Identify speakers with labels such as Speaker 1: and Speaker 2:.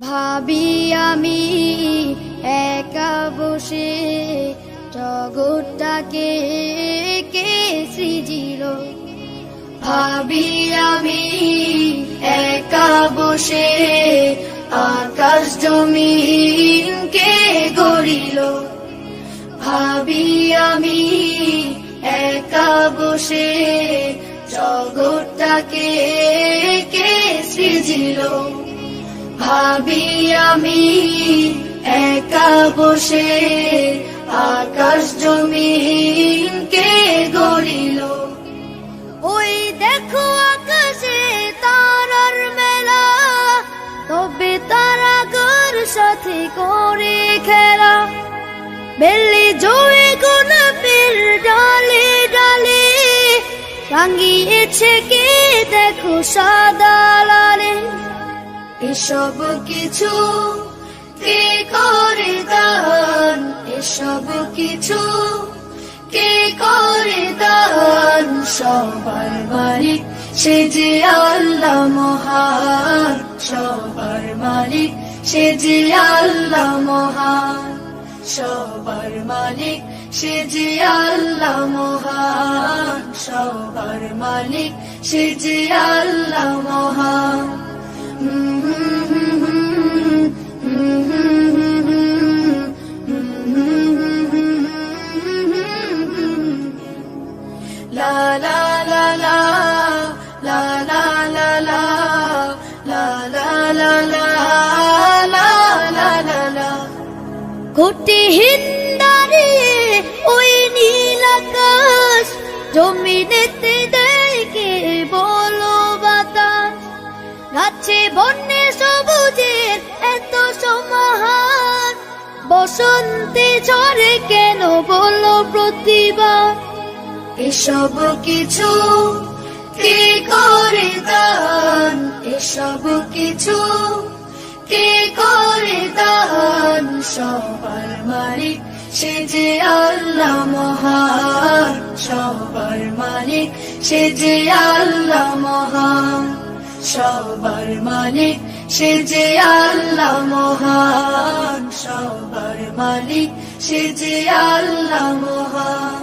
Speaker 1: ভাবি আমি একা বসে জগৎটাকে কে সৃজিল। ভাবি আমি একা বসে আকাশ জমিন কে গড়িল। ভাবি আমি একা বসে জগৎটাকে কে সৃজিল। ভাবি আমি একা বসে আকাশ জমিন কে গড়িল। ওই দেখো আকাশে তারার মেলা, তবে তারাগর সাথে করে খেলা। বেলি জোরে গোলাপের ডালে ডালে রাঙিয়েছে কে দেখো সাদা লালে। এসব কিছু কে করে দান, এসব কিছু কে করে দান। সবার মালিক সে যে আল্লাহ মহান, সবার মালিক সে যে আল্লাহ মহান। সবার মালিক সে যে আল্লাহ মহান, সবার মালিক সে যে আল্লাহ মহান। লা লা লা লা লা লা লা লা লা লা লা লা লা লা লা। খুঁটিহীন দাঁড়িয়ে ওই নীল আকাশ, জমিনেতে দেখে বলো বাতাস। গাছে বন্যে সবুজের এত সমাহার, বসন্তে ঝরে কেন বলো প্রতিবার। এসব কিছু কে করে দান, এসব কিছু কে করে দান। সবার মালিক সে যে আল্লাহ মহান, সবার মালিক সে যে আল্লাহ মহান। সবার মালিক সে যে আল্লাহ মহান, সবার মালিক সে যে আল্লাহ মহান।